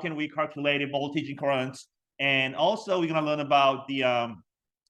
can we calculate the voltage and current. And also we're gonna learn about the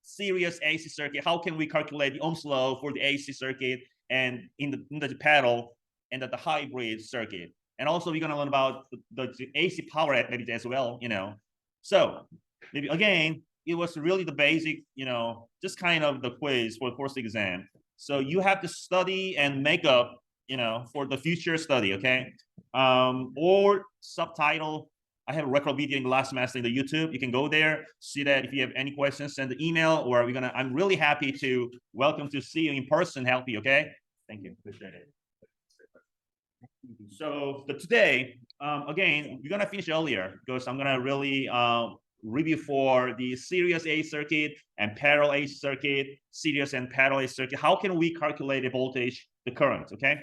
series AC circuit. How can we calculate the Ohm's law for the AC circuit and in the pedal and the hybrid circuit. And also we're gonna learn about the AC power maybe as well, you know. So maybe again, it was really the basic, you know, just kind of the quiz for the first exam. So you have to study and make up, you know, for the future study, okay? Or subtitle. I have a record video in the last semester in the YouTube. You can go there, see that. If you have any questions, send the email, or I'm really happy to welcome to see you in person, help you, okay? Thank you, appreciate it. So today, again, we're gonna finish earlier because I'm gonna really review for the series A circuit and parallel A circuit, series and parallel A circuit. How can we calculate the voltage, the current, okay?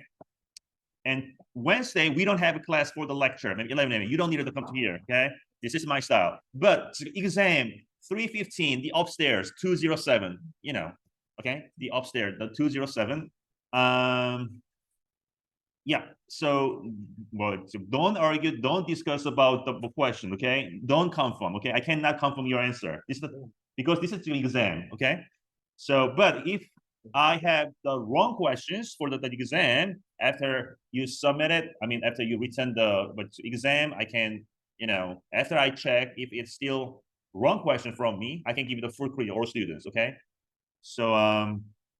And Wednesday, we don't have a class for the lecture, maybe 11 a.m. You don't need to come to here, okay? This is my style. But exam 315, the upstairs, 207, you know, okay? The upstairs, the 207. Yeah, so, well, so don't argue, don't discuss about the question, okay? Don't confirm, okay? I cannot confirm your answer. Because this is the exam, okay? So, but if I have the wrong questions for the exam after you submit it, I mean, after you return the exam, I can, you know, after I check if it's still wrong question from me, I can give you the full credit all students, okay? So,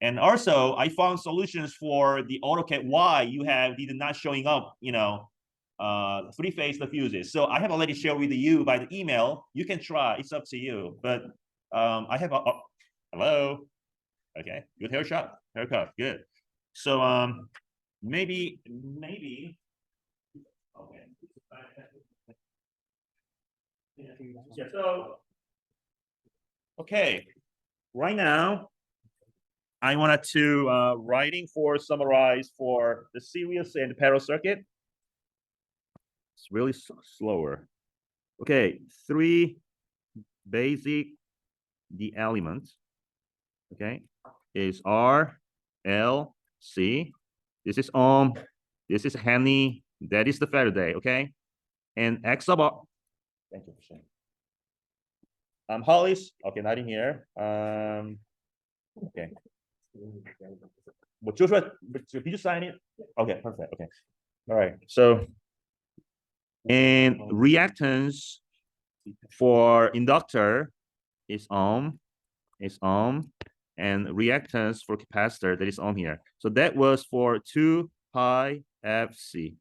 and also I found solutions for the AutoCAD why you have these not showing up, you know, three-phase diffuses. So I have already shared with you by the email. You can try, it's up to you. But I have hello. Okay, good haircut, good. So maybe okay. Yeah, so okay, right now I wanted to writing for summarize for the series and the parallel circuit. It's really slower. Okay, three basic the elements. Okay, is R, L, C. This is Ohm. This is Henry. That is the Faraday. Okay, and X sub R. Thank you for sharing. Hollis. Okay, not in here. Okay. But Joshua, did you sign it? Okay, perfect. Okay. All right. So, and reactance for inductor is Ohm, and reactance for capacitor that is Ohm here. So that was for 2 pi Fc,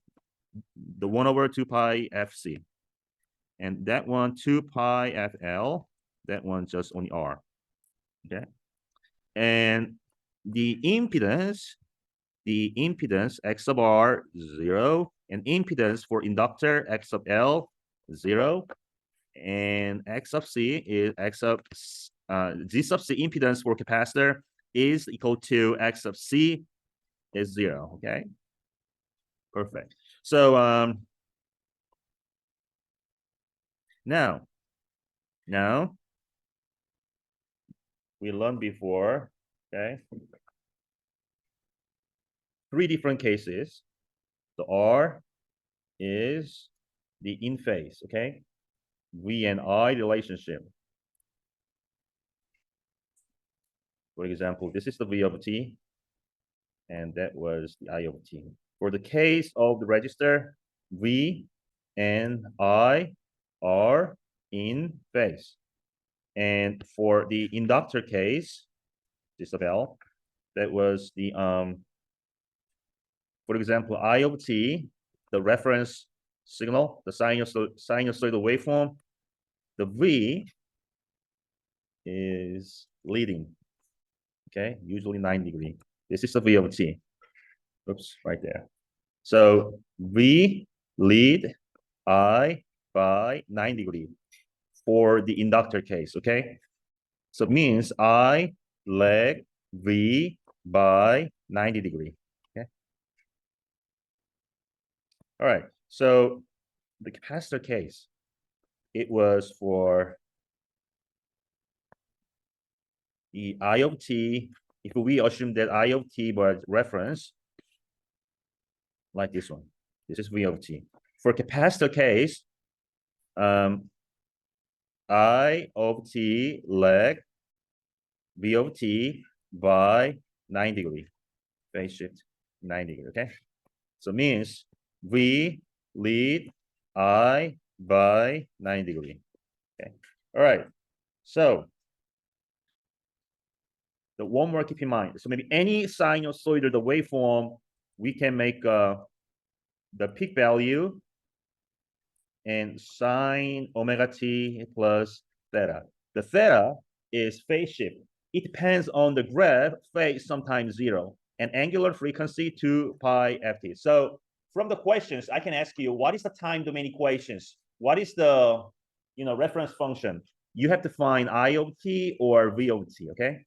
the 1 over 2 pi Fc, and that one 2 pi FL, that one just only R. Okay, and the impedance X sub R 0, and impedance for inductor X sub L 0, and X sub C is G sub C impedance for capacitor is equal to X sub C is 0. Okay, perfect. So now we learned before, okay, 3 different cases. The R is the in phase, okay, V and I relationship. For example, this is the V of t, and that was the I of t. For the case of the resistor, V and I are in phase. And for the inductor case, this of L, that was the for example, I of t, the reference signal, the sinusoidal waveform, the V is leading. Okay, usually 90 degrees. This is the V of t. Oops, right there. So V lead I by 90 degrees for the inductor case, okay? So it means I lag V by 90 degrees, okay? All right, so the capacitor case, it was for the I of t. If we assume that I of t was reference, like this one, this is V of t. For capacitor case, I of t leg v of t by 9 degree. Phase shift 9 degree, okay? So means v lead I by 9 degree. Okay. All right. So the one more keep in mind. So maybe any sinusoid, the waveform, we can make the peak value and sine omega t plus theta. The theta is phase shift. It depends on the graph, phase sometimes 0, and angular frequency 2 pi ft. So from the questions, I can ask you, what is the time domain equations? What is the reference function? You have to find I of t or v of t, okay?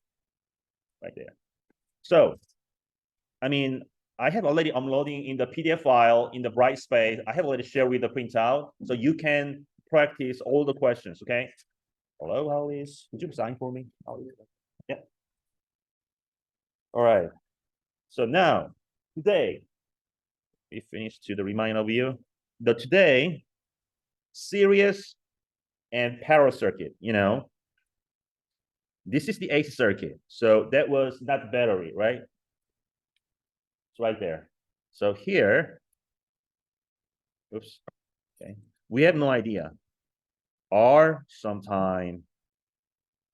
Right there. So, I mean, I have already uploading in the PDF file in the Brightspace. I have already shared with the printout, so you can practice all the questions, okay? Hello, Alice. Would you sign for me? Yeah. All right. So now, today, we finished to the reminder of you. The today, series and parallel circuit, this is the AC circuit. So that was not battery, right? It's right there. So here, oops, okay. We have no idea. R sometime,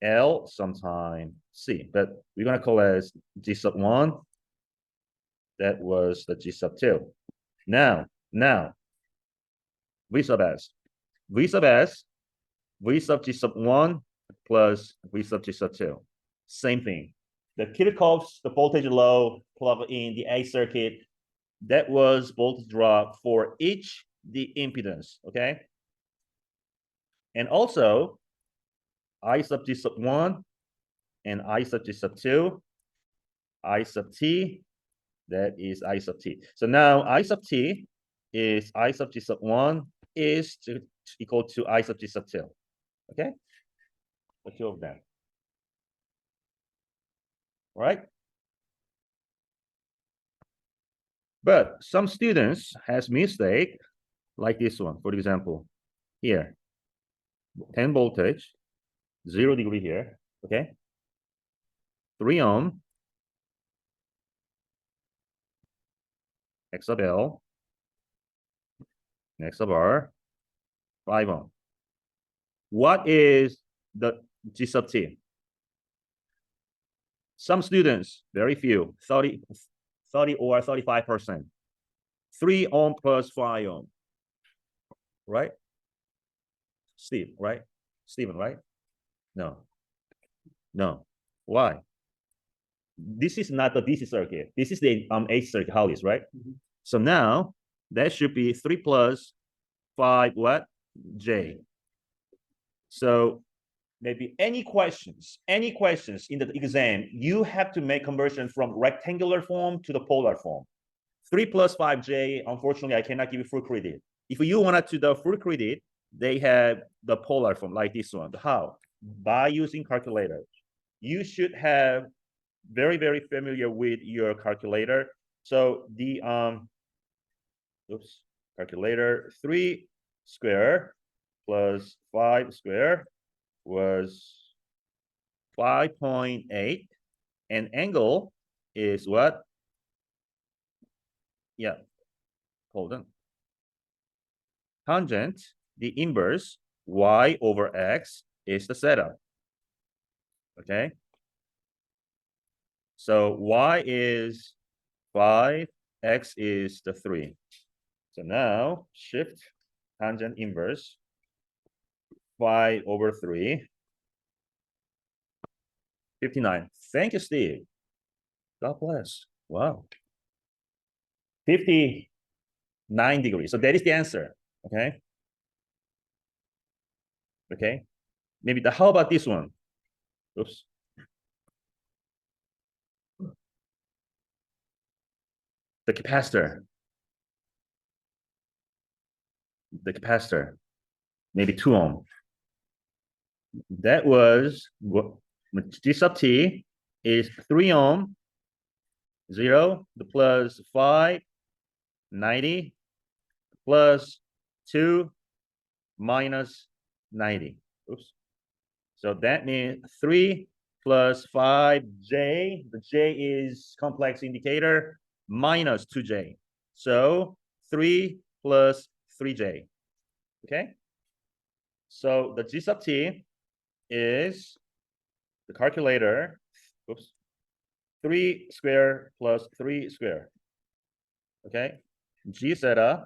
L sometime, C, but we're gonna call it as G sub 1. That was the G sub 2. Now, V sub S. V sub S, V sub G sub 1 plus V sub G sub 2. Same thing. The Kirchhoff's, the voltage low, plug in the A circuit, that was voltage drop for each the impedance, okay? And also, I sub G sub 1 and I sub G sub 2, I sub T, that is I sub T. So now I sub T is I sub G sub 1 is equal to I sub G sub 2, okay? The two of them. All right? But some students has mistake like this one, for example, here, 10 voltage, 0 degree here, okay? 3 ohm, X sub L, X sub R, 5 ohm. What is the G sub T? Some students, very few, 30 or 35%. 3 ohm plus 5 ohm, right? Steve, right? Steven, right? No. Why? This is not the DC circuit. This is the AC circuit, Hollis, right? So now that should be 3 plus 5 what? J. So maybe any questions in the exam, you have to make conversion from rectangular form to the polar form. 3 plus 5J, unfortunately, I cannot give you full credit. If you wanted to the full credit, they have the polar form like this one. How? By using calculator. You should have very, very familiar with your calculator. So the calculator 3 square plus 5 square was 5.8, and angle is what? Yeah, hold on. Tangent, the inverse, y over x is the setup. Okay. So y is 5, x is the 3. So now shift tangent inverse 5 over 3, 59. Thank you, Steve. God bless. Wow. 59 degrees. So that is the answer. Okay. Okay. Maybe how about this one? Oops. The capacitor. The capacitor. Maybe 2 ohm. That was G sub T is 3 ohm, 0, the plus 5, 90, plus 2, minus 90. Oops. So that means 3 plus 5j. The j is complex indicator minus 2j. So 3 plus 3j. Okay. So the g sub t is the calculator. Oops. 3 square plus 3 square. Okay. G theta.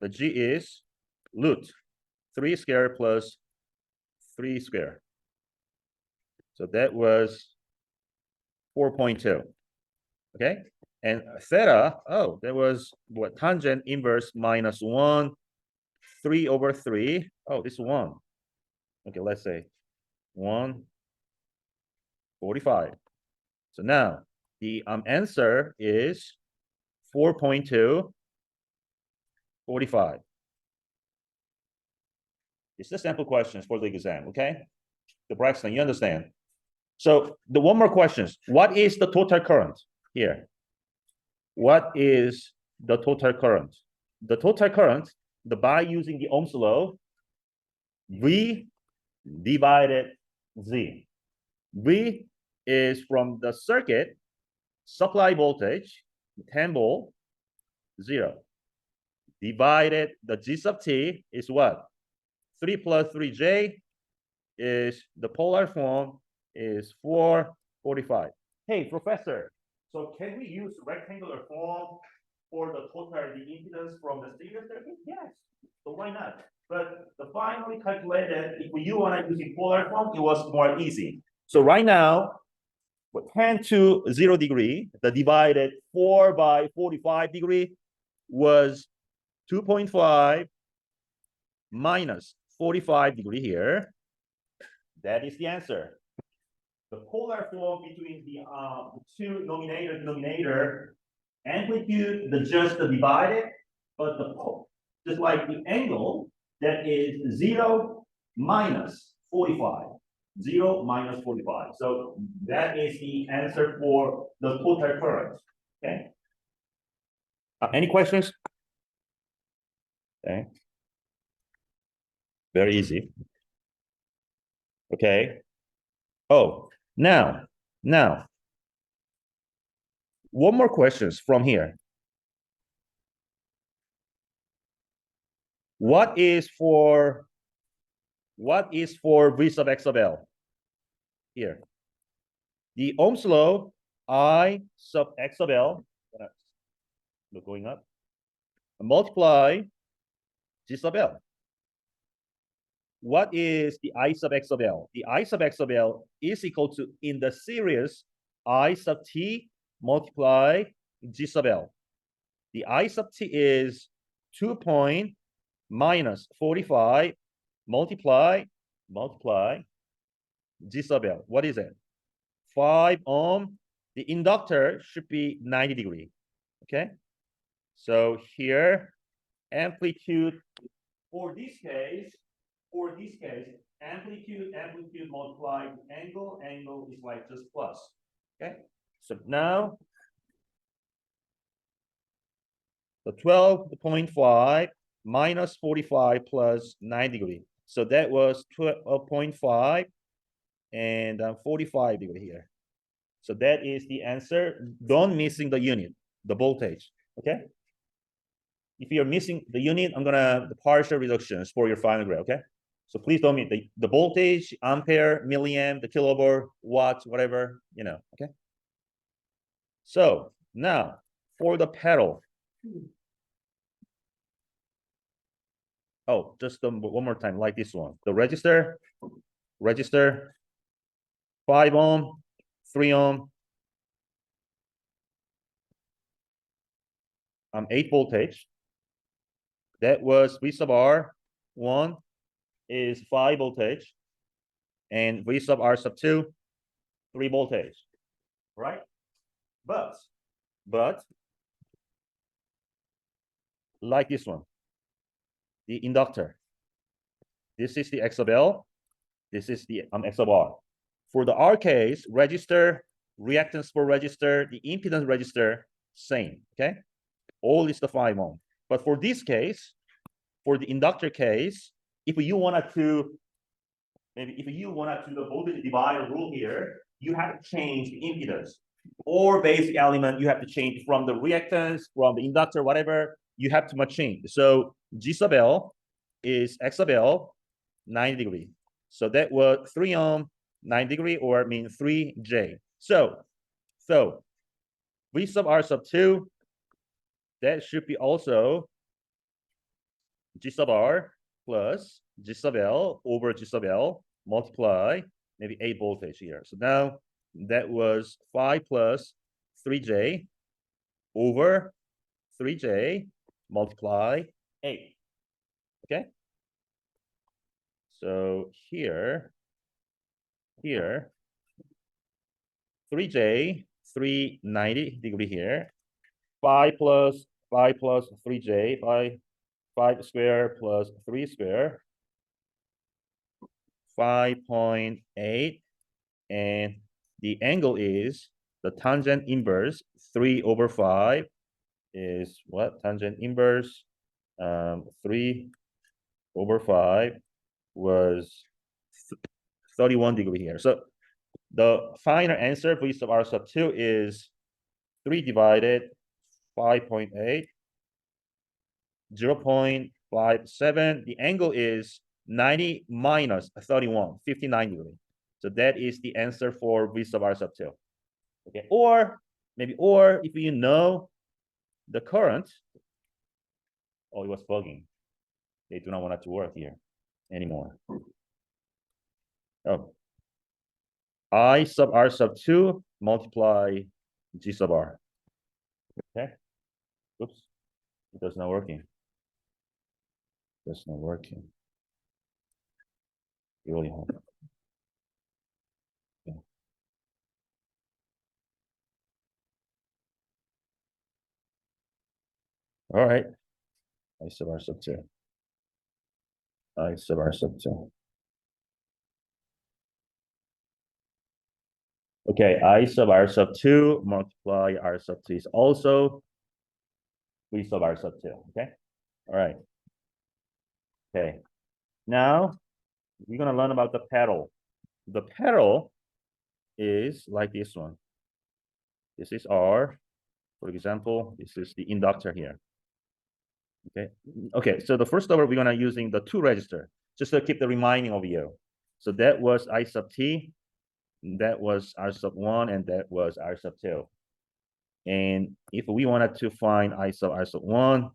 The g is root 3 square plus 3 square. So that was 4.2. Okay. And theta, oh, that was what? Tangent inverse minus 1, 3 over 3. Oh, this is 1. Okay, let's say 145. So now the answer is 4.2, 45. It's the sample questions for the exam, okay? The Braxton, you understand? So the one more questions. What is the total current here? What is the total current? The total current, by using the Ohm's law, V divided Z. V is from the circuit supply voltage, 10 volt, 0. Divided the G sub T is what? 3 plus 3J is the polar form is 445. Hey, professor, so can we use rectangular form for the total the impedance from the series circuit? Yes. So why not? But the finally calculated, if you want to use the polar form, it was more easy. So right now, 10 to 0 degree, the divided 4 by 45 degree was 2.5 minus 45 degree here. That is the answer. The polar form between the two numerator denominator amplitude, just the divided, but the just like the angle that is 0 minus 45. 0 minus 45. So that is the answer for the total current. Okay. Any questions? Okay. Very easy. Okay. Oh, now, one more questions from here. What is for V sub x sub L? Here. The Ohm's law, I sub x sub L, going up, multiply G sub L. What is the I sub x sub L? The I sub x sub L is equal to, in the series, I sub t multiply G sub L. The I sub t is 2 point minus 45 multiply G sub L. What is it? 5 ohm. The inductor should be 90 degree. Okay. So here, amplitude for this case, amplitude multiplied angle is like just plus. Okay. So now the 12.5 minus 45 plus 9 degree. So that was 12.5 and 45 degree here. So that is the answer. Don't missing the unit, the voltage. Okay. If you're missing the unit, I'm gonna the partial reductions for your final grade. Okay. So please don't miss the voltage, ampere, milliamp, the kilovolt, watts, whatever, you know. Okay. So now for the pedal. Oh, just one more time, like this one. The register, 5 ohm, 3 ohm, 8 voltage. That was V sub R 1 is 5 voltage, and V sub R sub 2, 3 voltage, right? But like this one, the inductor. This is the X sub L. This is the X sub R. For the R case, register, reactance for register, the impedance register, same. Okay, all is the 5 ohm. But for this case, for the inductor case, if you wanted to, maybe if you wanted to the voltage divider rule here, you have to change the impedance or basic element. You have to change from the reactance, from the inductor, whatever. You have to change. So G sub L is X sub L 90 degree. So that was 3 ohm 9 degree, or I mean 3J. So V sub R sub 2, that should be also G sub R plus G sub L over G sub L multiply maybe 8 voltage here. So now that was 5 plus 3J over 3J multiply 8. Okay. So here 3J 390 degree here. 5 plus 3J 5 square plus 3 square 5.8, and the angle is the tangent inverse 3 over 5 is what? Tangent inverse 3 over 5 was 31 degree here. So the final answer V sub R sub 2 is 3 divided 5.8, 0.57. The angle is 90 minus 31, 59 degree. So that is the answer for V sub R sub 2. Okay, or if you know the current, oh, it was bugging. They do not want it to work here anymore. Oh, I sub R sub 2 multiply G sub R. Okay, oops, it does not working. That's not working. Really hard. Okay. All right. I sub R sub 2. I sub R sub 2. Okay, I sub R sub 2 multiply R sub 2 is also V sub R sub 2. Okay. All right. Okay. Now we're gonna learn about the pedal. The pedal is like this one. This is R. For example, this is the inductor here. Okay. Okay. So the first order we're gonna using the 2 register just to keep the reminding of you. So that was I sub T, that was R sub 1, and that was R sub 2. And if we wanted to find I sub R sub 1,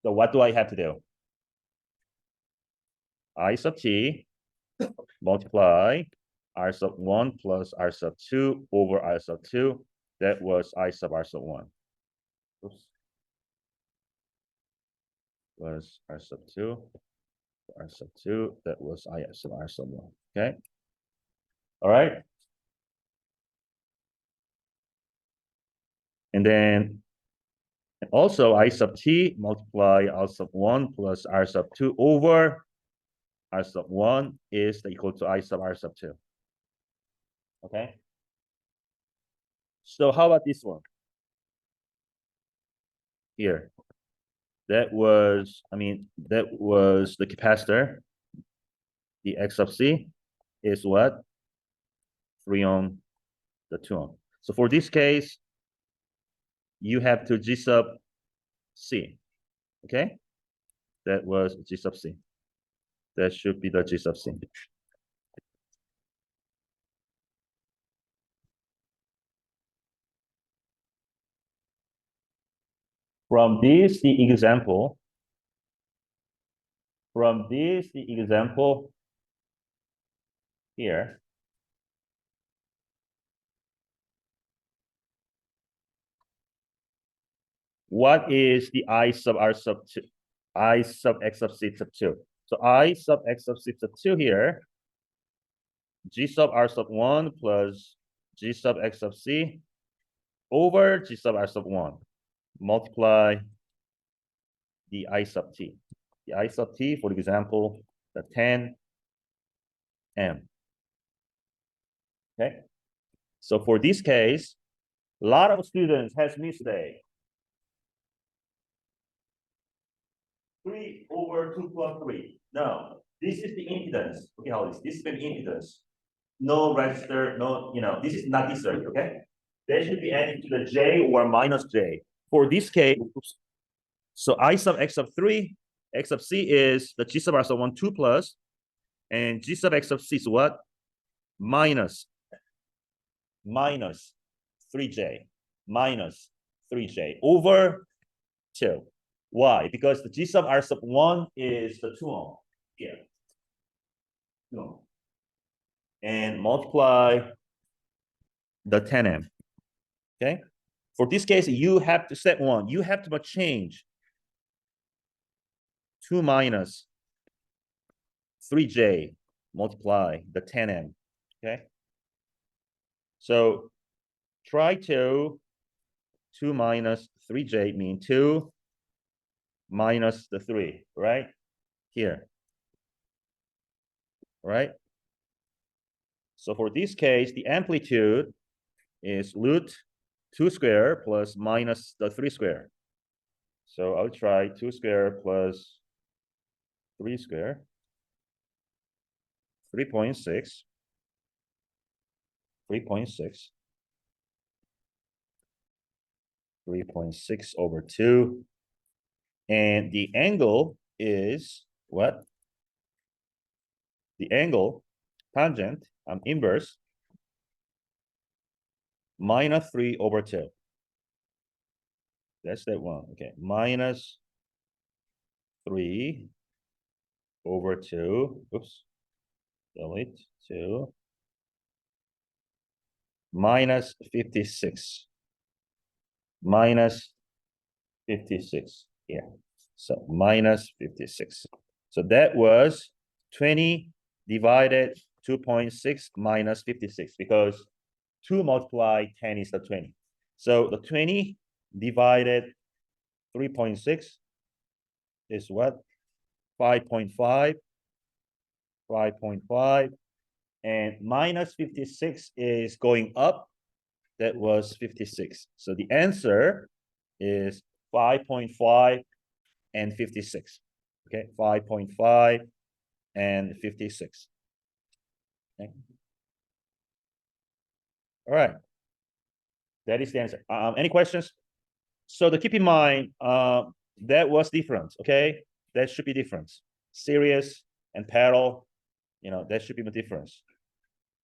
so what do I have to do? I sub T multiply R sub 1 plus R sub 2 over R sub 2. That was I sub R sub 1. Oops. Was R sub 2. R sub 2. That was I sub R sub 1. Okay. All right. And then also I sub T multiply R sub 1 plus R sub 2 over R sub 1 is equal to I sub R sub 2. Okay. So how about this one? Here. That was the capacitor. The X sub C is what? 3 ohm, the 2 ohm. So for this case, you have to G sub C. Okay? That was G sub C. That should be the G sub C. From this, the example here, what is the I sub R sub 2? I sub X sub C sub 2. So I sub X sub C sub 2 here, G sub R sub 1 plus G sub X sub C over G sub R sub 1 multiply the I sub T. The I sub T, for example, the 10 M. Okay. So for this case, a lot of students has mistake. 3 over 2 plus 3. No, This is the impedance. Okay, how this is the impedance. No register, no, this is not this circuit, okay? There should be adding to the J or minus J. For this case, oops. So I sub X sub 3, X sub C is the G sub R sub 1, 2 plus, and G sub X sub C is what? Minus 3J, minus 3J over 2. Why? Because the G sub R sub 1 is the 2 ohm here. 2 ohm. And multiply the 10 amp. Okay. For this case, you have to step 1. You have to change 2 minus 3J multiply the 10 amp. Okay. So try to 2 minus 3J mean 2 minus the 3, right? Here. Right? So for this case, the amplitude is root 2 square plus minus the 3 square. So I'll try 2 square plus 3 square, 3.6, 3.6, 3.6 over 2. And the angle is what? The angle, tangent, inverse, minus 3 over 2. That's that one. Okay, minus 3 over 2. Oops. Delete 2. Minus 56. Minus 56. Yeah. So minus 56. So that was 20 divided 2.6 minus 56, because 2 multiply 10 is the 20. So the 20 divided 3.6 is what? 5.5. 5.5. And minus 56 is going up. That was 56. So the answer is 5.5 and 56. Okay, 5.5 and 56. Okay. All right. That is the answer. Any questions? So to keep in mind, that was different. Okay, that should be difference. Series and parallel, that should be the difference.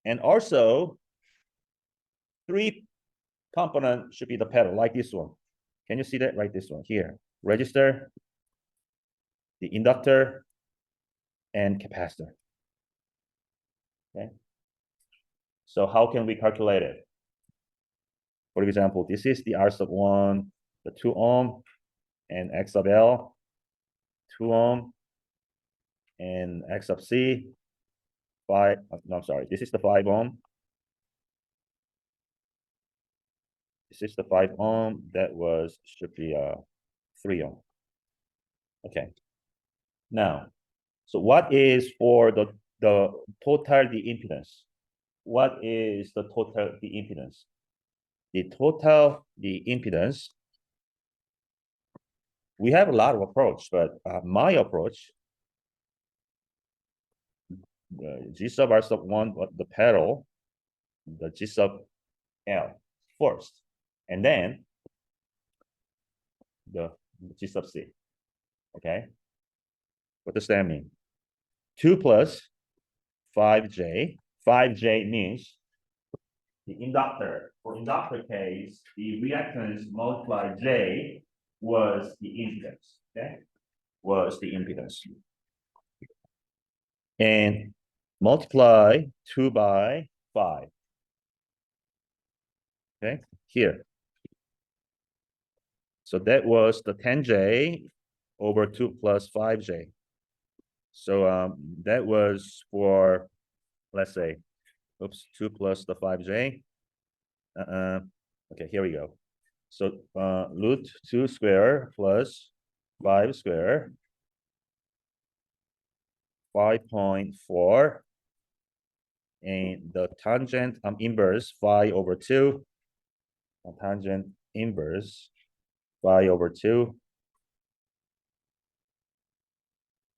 And also, 3 component should be the parallel, like this one. Can you see that? Right, this one here. Resistor, the inductor, and capacitor. Okay. So how can we calculate it? For example, this is the R sub 1, the 2 ohm, and X sub L, 2 ohm, and X sub C, 5. No, I'm sorry. This is the 5 ohm. This is the 5 ohm. That should be 3 ohm. Okay. Now, so what is for the totality impedance? What is the totality impedance? The totality impedance, we have a lot of approach, but my approach, G sub R sub 1, the parallel, the G sub L first, and then the G sub C. Okay. What does that mean? 2 plus 5J. 5J means the inductor. For inductor case, the reactance multiplied J was the impedance. Okay. Was the impedance. And multiply 2 by 5. Okay. Here. So that was the 10J over 2 plus 5J. So that was for, let's say, oops, 2 plus the 5J. Okay, here we go. So root 2 square plus 5 square, 5.4. And the tangent inverse 5 over 2. Tangent inverse 5 over 2.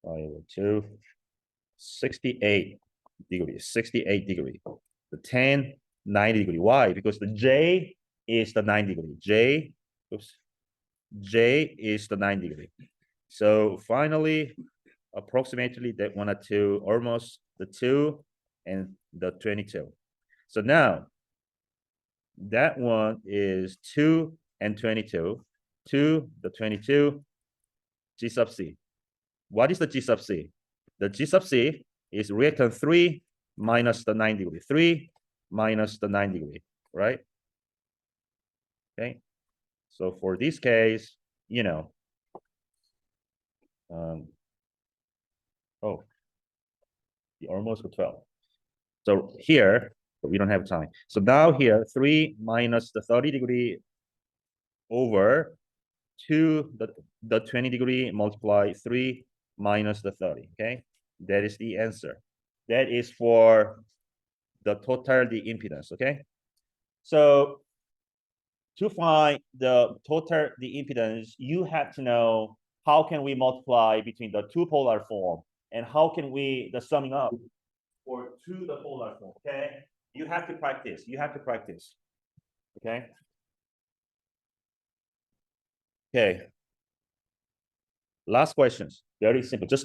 5 over 2. 68 degrees, 68 degree. The 10, 90 degree. Why? Because the J is the 90 degree. J is the 90 degree. So finally, approximately that 1 or 2, almost the 2 and the 22. So now that one is 2 and 22. 2, the 22, G sub C. What is the G sub C? The G sub C is reactant 3 minus the 90 degree. 3 minus the 90 degree, right? Okay. So for this case, you know, oh, almost 12. So here, but we don't have time. So now here, 3 minus the 30 degree over 2, the 20 degree multiply 3 minus the 30, okay? That is the answer. That is for the totality impedance, okay? So to find the totality impedance, you have to know how can we multiply between the two polar form and how can we, the summing up for to the polar form, okay? You have to practice, okay? Okay. Last questions, very simple, just